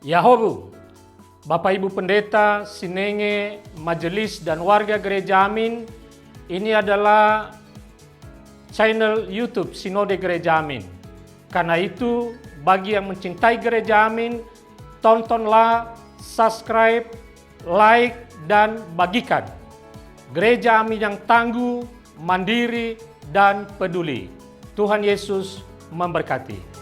Yahobu, Bapak Ibu Pendeta, Sinenge, Majelis dan warga Gereja Amin, ini adalah channel YouTube Sinode Gereja Amin. Karena itu, bagi yang mencintai Gereja Amin, tontonlah, subscribe, like, dan bagikan. Gereja Amin yang tangguh, mandiri, dan peduli. Tuhan Yesus memberkati.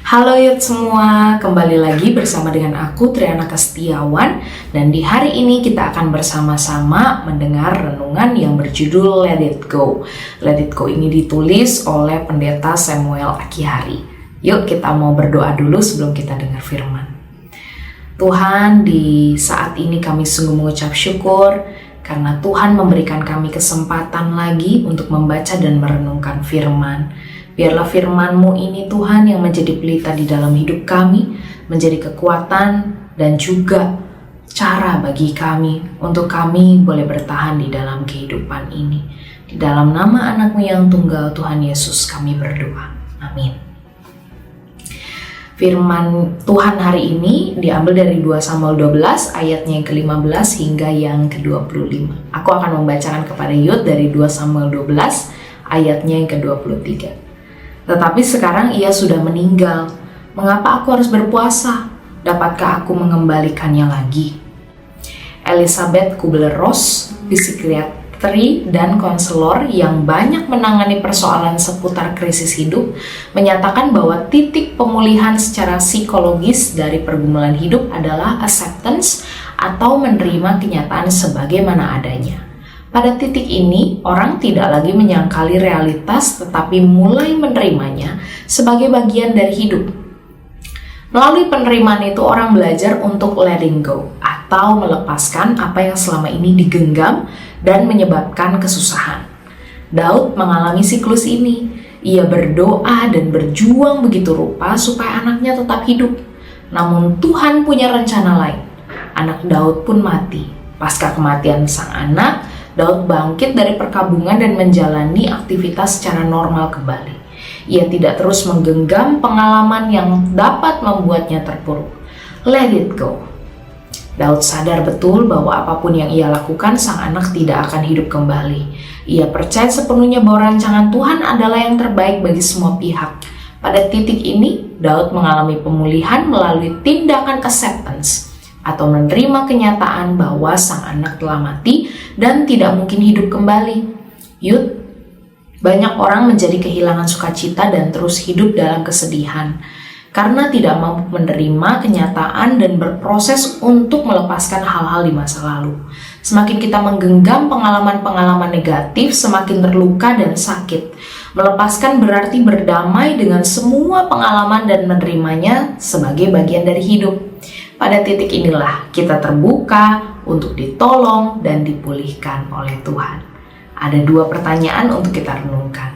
Halo yut semua, kembali lagi bersama dengan aku Triana Setiawan. Dan di hari ini kita akan bersama-sama mendengar renungan yang berjudul Let It Go. Let It Go ini ditulis oleh Pendeta Samuel Akihari. Yuk kita mau berdoa dulu sebelum kita dengar firman. Tuhan, di saat ini kami sungguh mengucap syukur karena Tuhan memberikan kami kesempatan lagi untuk membaca dan merenungkan firman. Biarlah firman-Mu ini Tuhan yang menjadi pelita di dalam hidup kami, menjadi kekuatan dan juga cara bagi kami untuk kami boleh bertahan di dalam kehidupan ini. Di dalam nama anak-Mu yang tunggal Tuhan Yesus kami berdoa. Amin. Firman Tuhan hari ini diambil dari 2 Samuel 12 ayatnya yang ke-15 hingga yang ke-25. Aku akan membacakan kepada Yud dari 2 Samuel 12 ayatnya yang ke-23. Tetapi sekarang ia sudah meninggal. Mengapa aku harus berpuasa? Dapatkah aku mengembalikannya lagi? Elizabeth Kubler-Ross, psikiatri dan konselor yang banyak menangani persoalan seputar krisis hidup, menyatakan bahwa titik pemulihan secara psikologis dari pergumulan hidup adalah acceptance atau menerima kenyataan sebagaimana adanya. Pada titik ini, orang tidak lagi menyangkali realitas tetapi mulai menerimanya sebagai bagian dari hidup. Melalui penerimaan itu, orang belajar untuk letting go atau melepaskan apa yang selama ini digenggam dan menyebabkan kesusahan. Daud mengalami siklus ini. Ia berdoa dan berjuang begitu rupa supaya anaknya tetap hidup. Namun Tuhan punya rencana lain. Anak Daud pun mati. Pasca kematian sang anak, Daud bangkit dari perkabungan dan menjalani aktivitas secara normal kembali. Ia tidak terus menggenggam pengalaman yang dapat membuatnya terpuruk. Let it go. Daud sadar betul bahwa apapun yang ia lakukan, sang anak tidak akan hidup kembali. Ia percaya sepenuhnya bahwa rancangan Tuhan adalah yang terbaik bagi semua pihak. Pada titik ini, Daud mengalami pemulihan melalui tindakan acceptance, atau menerima kenyataan bahwa sang anak telah mati dan tidak mungkin hidup kembali. Yud, banyak orang menjadi kehilangan sukacita dan terus hidup dalam kesedihan karena tidak mampu menerima kenyataan dan berproses untuk melepaskan hal-hal di masa lalu. Semakin kita menggenggam pengalaman-pengalaman negatif, semakin terluka dan sakit. Melepaskan berarti berdamai dengan semua pengalaman dan menerimanya sebagai bagian dari hidup. Pada titik inilah kita terbuka untuk ditolong dan dipulihkan oleh Tuhan. Ada 2 pertanyaan untuk kita renungkan.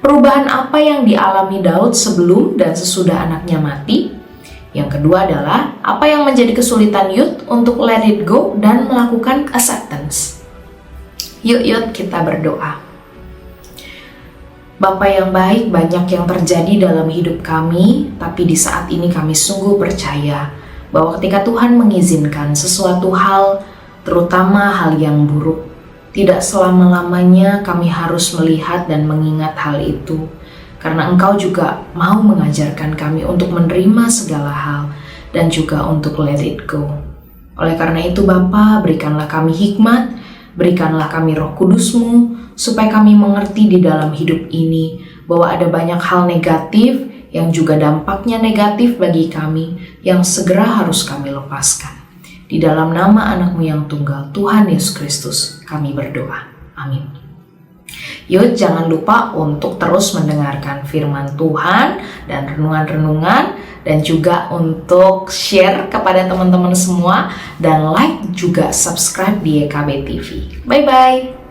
Perubahan apa yang dialami Daud sebelum dan sesudah anaknya mati? Yang kedua adalah, apa yang menjadi kesulitan Yud untuk let it go dan melakukan acceptance? Yuk kita berdoa. Bapa yang baik, banyak yang terjadi dalam hidup kami, tapi di saat ini kami sungguh percaya bahwa ketika Tuhan mengizinkan sesuatu hal, terutama hal yang buruk, tidak selama-lamanya kami harus melihat dan mengingat hal itu. Karena Engkau juga mau mengajarkan kami untuk menerima segala hal dan juga untuk let it go. Oleh karena itu Bapa, berikanlah kami hikmat, berikanlah kami Roh Kudus-Mu, supaya kami mengerti di dalam hidup ini bahwa ada banyak hal negatif yang juga dampaknya negatif bagi kami yang segera harus kami lepaskan. Di dalam nama anak-Mu yang tunggal, Tuhan Yesus Kristus, kami berdoa. Amin. Yuk, jangan lupa untuk terus mendengarkan firman Tuhan dan renungan-renungan, dan juga untuk share kepada teman-teman semua, dan like juga subscribe di YKB TV. Bye-bye.